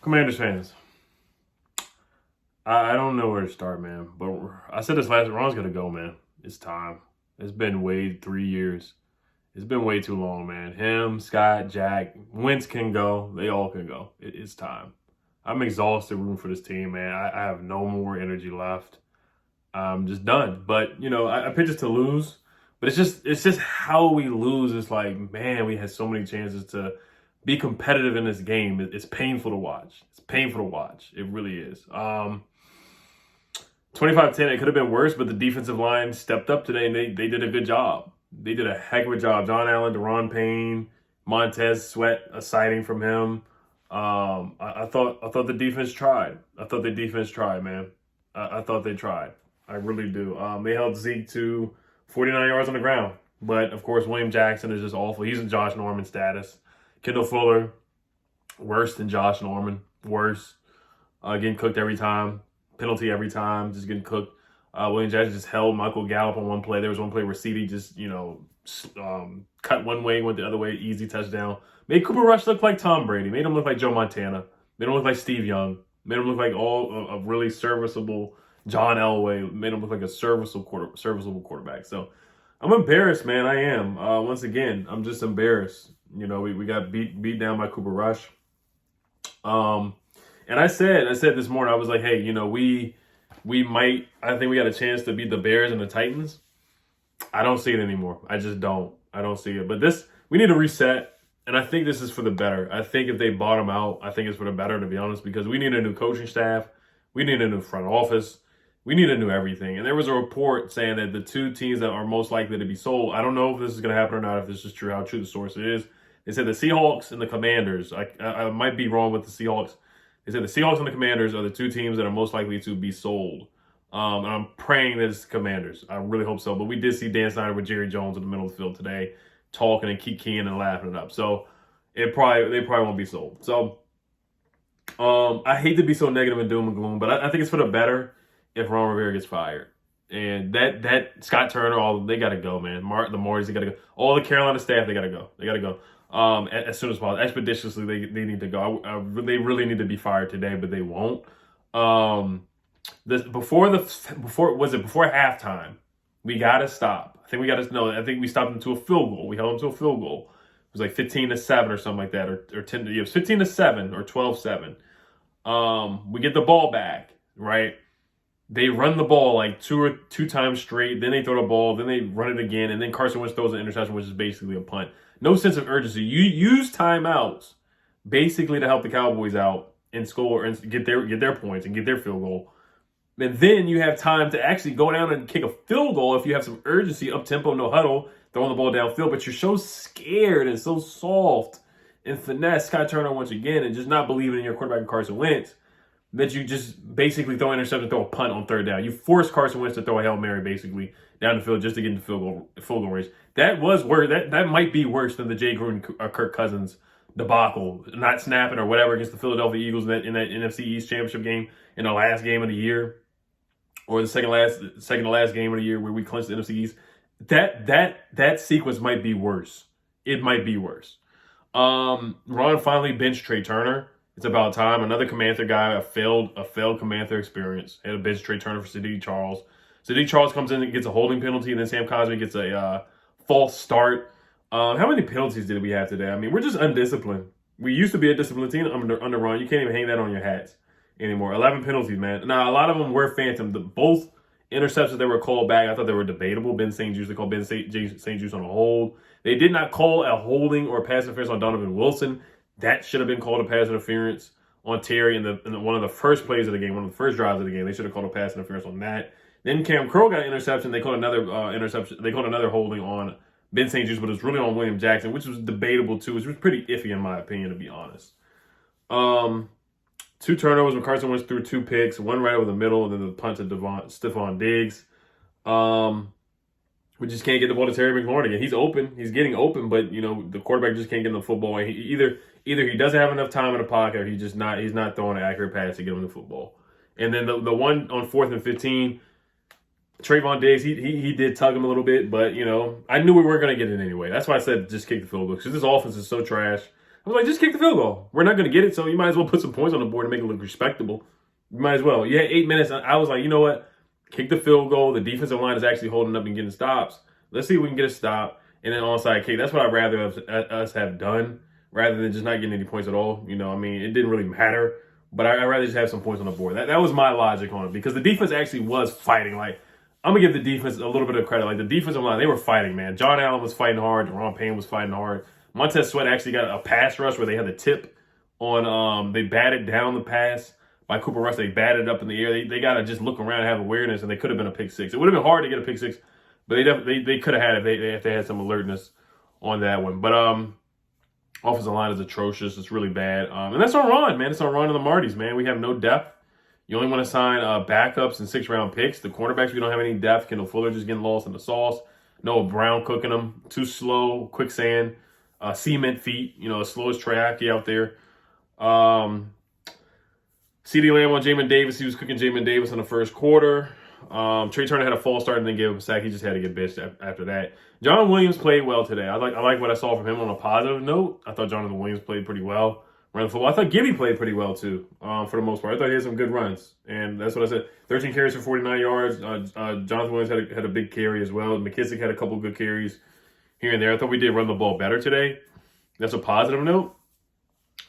Commanders fans, I don't know where to start, man. But I said this last. Ron's gonna go, man. It's time. It's been way 3 years. It's been way too long, man. Him, Scott, Jack, Wentz can go. They all can go. It's time. I'm exhausted rooting for this team, man. I have no more energy left. I'm just done. But I picked us to lose. But it's just how we lose. It's like, man, we had so many chances to be competitive in this game. It's painful to watch. It's painful to watch. It really is. 25-10, it could have been worse, but the defensive line stepped up today and they did a good job. They did a heck of a job. John Allen, Deron Payne, Montez Sweat, a sighting from him. I thought the defense tried. I thought the defense tried, man. I thought they tried. I really do. They held Zeke to 49 yards on the ground. But, of course, William Jackson is just awful. He's in Josh Norman status. Kendall Fuller, worse than Josh Norman. Worse. Getting cooked every time. Penalty every time. Just getting cooked. William Jackson just held Michael Gallup on one play. There was one play where CD just, cut one way, went the other way. Easy touchdown. Made Cooper Rush look like Tom Brady. Made him look like Joe Montana. Made him look like Steve Young. Made him look like a really serviceable John Elway. Made him look like a serviceable quarterback. So I'm embarrassed, man. I am. Once again, I'm just embarrassed. We got beat down by Cooper Rush. And I said this morning, I was like, hey, we might, I think we got a chance to beat the Bears and the Titans. I don't see it anymore. I just don't. I don't see it. But we need to reset. And I think this is for the better. I think if they bottom out, I think it's for the better, to be honest, because we need a new coaching staff. We need a new front office. We need a new everything. And there was a report saying that the two teams that are most likely to be sold, I don't know if this is going to happen or not, if this is true, how true the source is. They said the Seahawks and the Commanders. I might be wrong with the Seahawks. They said the Seahawks and the Commanders are the two teams that are most likely to be sold. And I'm praying that it's the Commanders. I really hope so. But we did see Dan Snyder with Jerry Jones in the middle of the field today, talking and keying and laughing it up. So they probably won't be sold. So I hate to be so negative and doom and gloom, but I think it's for the better if Ron Rivera gets fired. And that Scott Turner, they got to go, man. The Morris, they got to go. All the Carolina staff, they got to go. They got to go. As soon as possible, expeditiously, they need to go. They really need to be fired today, but they won't. Before halftime, we got to stop. I think we stopped them to a field goal. We held them to a field goal. It was like 15-7 or something like that, or 10. It was 15-7 or 12-7. We get the ball back, right? They run the ball like two times straight. Then they throw the ball. Then they run it again, and then Carson Wentz throws an interception, which is basically a punt. No sense of urgency. You use timeouts basically to help the Cowboys out and score and get their points and get their field goal. And then you have time to actually go down and kick a field goal if you have some urgency, up tempo, no huddle, throwing the ball downfield. But you're so scared and so soft and finesse Scott Turner once again, and just not believing in your quarterback Carson Wentz, that you just basically throw an interception, throw a punt on third down. You force Carson Wentz to throw a Hail Mary basically down the field just to get into field goal range. That was worse. That might be worse than the Jay Gruden, Kirk Cousins debacle, not snapping or whatever against the Philadelphia Eagles in that NFC East Championship game in the last game of the year, or the second to last game of the year where we clinched the NFC East. That sequence might be worse. It might be worse. Ron finally benched Trey Turner. It's about time. Another Commanders guy, a failed Commanders experience. Had a bench Trey Turner for Sadik Charles. Sadik Charles comes in and gets a holding penalty, and then Sam Cosmi gets a false start. How many penalties did we have today? I mean, we're just undisciplined. We used to be a disciplined team under Ron. You can't even hang that on your hats anymore. 11 penalties, man. Now, a lot of them were phantom. Both interceptions that were called back, I thought they were debatable. Ben St. Juste, they called Ben St. Juste on a hold. They did not call a holding or pass interference on Donovan Wilson. That should have been called a pass interference on Terry in one of the first plays of the game, one of the first drives of the game. They should have called a pass interference on that. Then Cam Crow got an interception. They called another interception. They called another holding on Ben St. Juste, but it was really on William Jackson, which was debatable too. Which was pretty iffy in my opinion, to be honest. 2 turnovers when Carson Wentz threw 2 picks, one right over the middle, and then the punt to Stephon Diggs. We just can't get the ball to Terry McLaurin again. He's open. He's getting open, but the quarterback just can't get him the football. And either he doesn't have enough time in the pocket, or he's not throwing an accurate pass to get him the football. And then the one on 4th and 15, Trayvon Diggs, he did tug him a little bit, but I knew we weren't going to get it anyway. That's why I said just kick the field goal, because this offense is so trash. I was like, just kick the field goal. We're not going to get it, so you might as well put some points on the board and make it look respectable. You might as well. You had 8 minutes. I was like, you know what? Kick the field goal. The defensive line is actually holding up and getting stops. Let's see if we can get a stop and then onside kick. That's what I'd rather us have done rather than just not getting any points at all. You know, I mean, it didn't really matter, but I'd rather just have some points on the board. That was my logic on it because the defense actually was fighting. Like, I'm going to give the defense a little bit of credit. Like, the defensive line, they were fighting, man. John Allen was fighting hard. Deron Payne was fighting hard. Montez Sweat actually got a pass rush where they had the tip on, they batted down the pass by Cooper Rush. They batted up in the air. They got to just look around and have awareness, and they could have been a pick six. It would have been hard to get a pick six, but they could have had it if they had some alertness on that one. But offensive line is atrocious. It's really bad. And that's on Ron, man. It's on Ron and the Martys, man. We have no depth. You only want to sign backups and 6th-round picks. The cornerbacks, we don't have any depth. Kendall Fuller just getting lost in the sauce. Noah Brown cooking them. Too slow. Quicksand. Cement feet, you know, as slow as Treyaki out there. CeeDee Lamb on Jamin Davis. He was cooking Jamin Davis in the first quarter. Trey Turner had a false start and then gave him a sack. He just had to get bitched after that. John Williams played well today. I like what I saw from him on a positive note. I thought Jonathan Williams played pretty well running the football. I thought Gibby played pretty well too, for the most part. I thought he had some good runs. And that's what I said. 13 carries for 49 yards. Jonathan Williams had a big carry as well. McKissick had a couple good carries here and there. I thought we did run the ball better today. That's a positive note.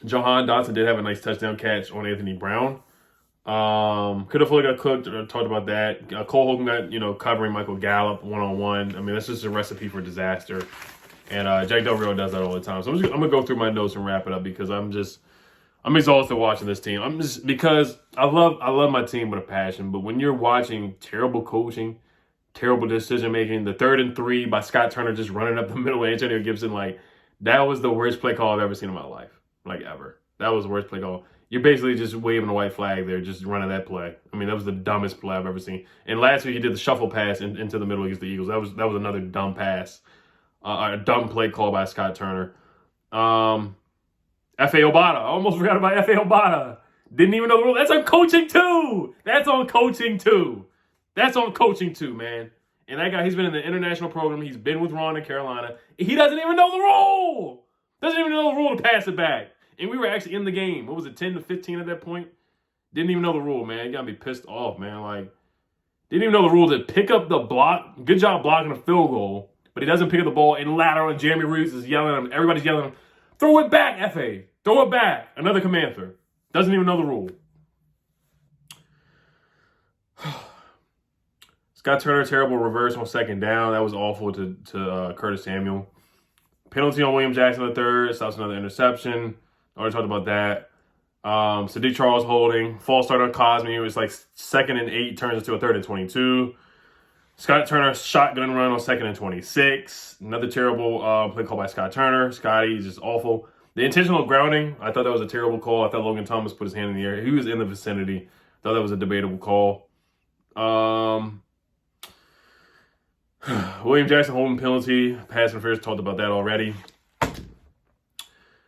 Jahan Dotson did have a nice touchdown catch on Anthony Brown. Could have fully got cooked. Talked about that. Cole Hogan got, covering Michael Gallup one-on-one. I mean, that's just a recipe for disaster. And Jack Del Rio does that all the time. So I'm going to go through my notes and wrap it up because I'm exhausted watching this team. Because I love my team with a passion. But when you're watching terrible coaching, terrible decision-making, the 3rd and 3 by Scott Turner just running up the middle of Antonio Gibson, that was the worst play call I've ever seen in my life. Ever. That was the worst play call. You're basically just waving a white flag there, just running that play. I mean, that was the dumbest play I've ever seen. And last week he did the shuffle pass into the middle against the Eagles. That was another dumb pass. A dumb play call by Scott Turner. F.A. Obata. I almost forgot about F.A. Obata. Didn't even know the rule. That's on coaching too. That's on coaching too, man. And that guy, he's been in the international program. He's been with Ron in Carolina. He doesn't even know the rule. Doesn't even know the rule to pass it back. And we were actually in the game. What was it, 10-15 at that point? Didn't even know the rule, man. He got me pissed off, man. Didn't even know the rule to pick up the block. Good job blocking a field goal. But he doesn't pick up the ball in lateral, and Jeremy Reeves is yelling at him. Everybody's yelling at him. Throw it back, F.A. Throw it back. Another commander. Doesn't even know the rule. Scott Turner, terrible reverse on 2nd down. That was awful to Curtis Samuel. Penalty on William Jackson III. Stops another interception. Already talked about that. Sadiq Charles holding. False start on Cosme. It was 2nd and 8 turns into a 3rd and 22. Scott Turner shotgun run on 2nd and 26. Another terrible play call by Scott Turner. Scotty is just awful. The intentional grounding, I thought that was a terrible call. I thought Logan Thomas put his hand in the air. He was in the vicinity. Thought that was a debatable call. William Jackson holding penalty. Pass interference, talked about that already.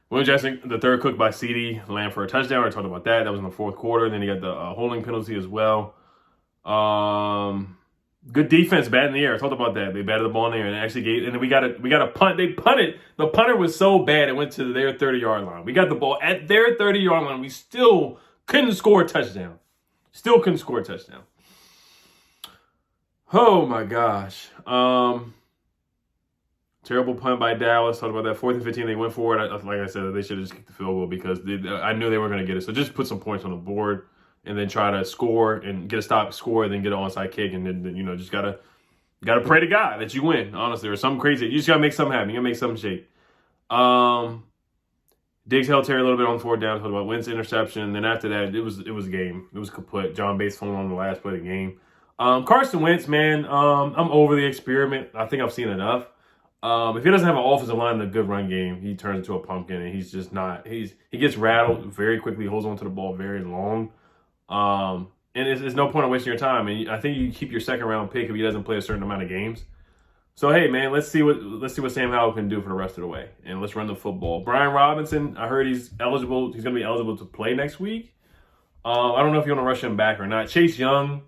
William Jackson, the third cooked by CeeDee Lamb for a touchdown. I talked about that. That was in the 4th quarter. Then he got the holding penalty as well. Good defense, bat in the air. I talked about that. They batted the ball in the air and actually gave. And then we got a punt. They punted. The punter was so bad it went to their 30-yard line. We got the ball at their 30-yard line. We still couldn't score a touchdown. Oh my gosh. Terrible punt by Dallas. Talked about that. 4th and 15. They went for it. Like I said, they should have just kicked the field goal because I knew they were going to get it. So just put some points on the board and then try to score and get a stop, score, and then get an onside kick, and then just gotta pray to God that you win. Honestly, or something crazy. You just gotta make something happen. You gotta make something shake. Diggs held Terry a little bit on the 4th down. Talked about Wentz interception. Then after that, it was a game. It was kaput. John Bates falling on the last play of the game. Carson Wentz, man, I'm over the experiment. I think I've seen enough. If he doesn't have an offensive line and a good run game, he turns into a pumpkin, and he's just not. He gets rattled very quickly, holds on to the ball very long. And it's no point in wasting your time. And I think you keep your 2nd round pick if he doesn't play a certain amount of games. So hey, man, let's see what Sam Howell can do for the rest of the way, and let's run the football. Brian Robinson, I heard he's eligible. He's going to be eligible to play next week. I don't know if you want to rush him back or not. Chase Young,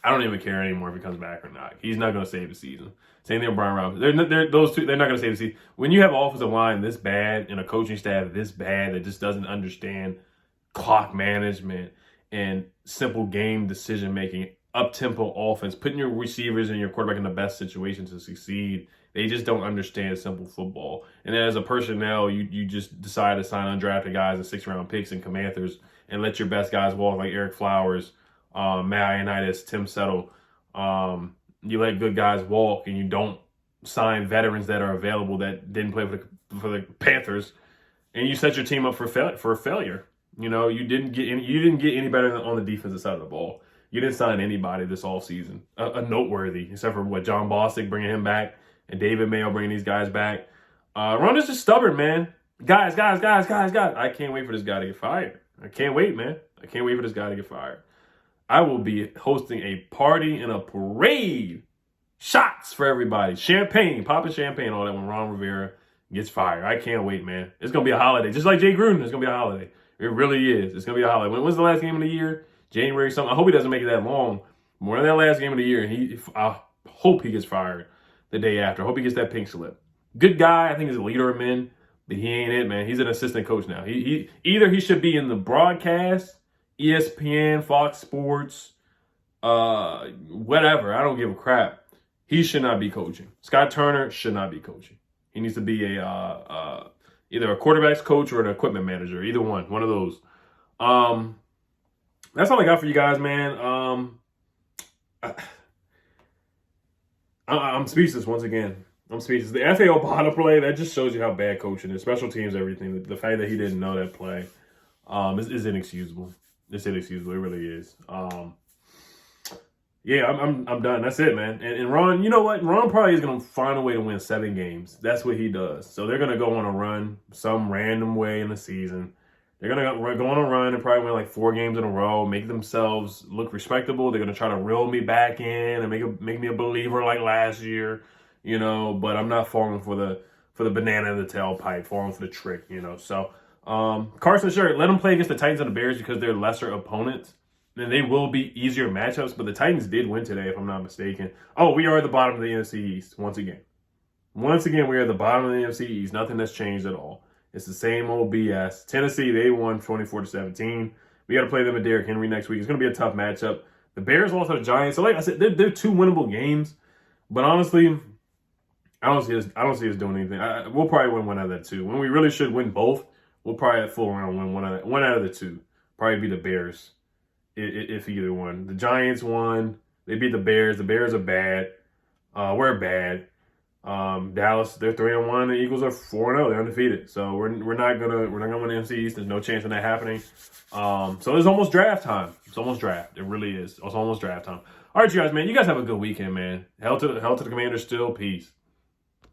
I don't even care anymore if he comes back or not. He's not going to save the season. Same thing with Brian Robinson. Those two, they're not going to save the season. When you have an offensive line this bad and a coaching staff this bad that just doesn't understand clock management and simple game decision making, up-tempo offense, putting your receivers and your quarterback in the best situation to succeed, they just don't understand simple football. And then as a personnel, you just decide to sign undrafted guys and 6th-round picks and Commanders and let your best guys walk like Eric Flowers, Matt Ioannidis, Tim Settle. You let good guys walk and you don't sign veterans that are available that didn't play for the Panthers, and you set your team up for a failure. You know, you didn't get any better than on the defensive side of the ball. You didn't sign anybody this offseason, a noteworthy, except for John Bostic bringing him back and David Mayo bringing these guys back. Ron is just stubborn, man. Guys. I can't wait for this guy to get fired. I can't wait, man. I can't wait for this guy to get fired. I will be hosting a party and a parade. Shots for everybody. Champagne, popping champagne, all that when Ron Rivera gets fired. I can't wait, man. It's going to be a holiday. Just like Jay Gruden, it's going to be a holiday. It really is. It's going to be a holiday. When's the last game of the year? January something. I hope he doesn't make it that long. More than that last game of the year. I hope he gets fired the day after. I hope he gets that pink slip. Good guy. I think he's a leader of men, but he ain't it, man. He's an assistant coach now. Either he should be in the broadcast, ESPN, Fox Sports, whatever. I don't give a crap. He should not be coaching. Scott Turner should not be coaching. He needs to be either a quarterback's coach or an equipment manager. Either one of those. That's all I got for you guys, man. I'm speechless once again. I'm speechless. The FAO bottom play, that just shows you how bad coaching is. Special teams, everything. The fact that he didn't know that play is inexcusable. It's inexcusable. It really is. Yeah, I'm done. That's it, man. And Ron, you know what? Ron probably is going to find a way to win 7 games. That's what he does. So they're going to go on a run some random way in the season. They're going to go on a run and probably win like 4 games in a row, make themselves look respectable. They're going to try to reel me back in and make me a believer like last year, you know. But I'm not falling for the banana in the tailpipe, falling for the trick, you know. So Carson, sure, let them play against the Titans and the Bears because they're lesser opponents. And they will be easier matchups, but the Titans did win today, if I'm not mistaken. Oh, we are at the bottom of the NFC East once again. Once again, we are at the bottom of the NFC East. Nothing has changed at all. It's the same old BS. Tennessee, they won 24-17. We got to play them at Derrick Henry next week. It's going to be a tough matchup. The Bears lost to the Giants. So, like I said, they're 2 winnable games. But honestly, I don't see us doing anything. We'll probably win one out of that 2. When we really should win both, we'll probably at full round win one out of the 2. Probably be the Bears. If either one. The Giants won. They beat the Bears. The Bears are bad. We're bad. Dallas, they're 3-1. The Eagles are 4-0. They're undefeated. So we're not gonna win the NFC East. There's no chance of that happening. So it's almost draft time. It's almost draft. It really is. It's almost draft time. All right, you guys, man. You guys have a good weekend, man. Hell to the Commanders still. Peace.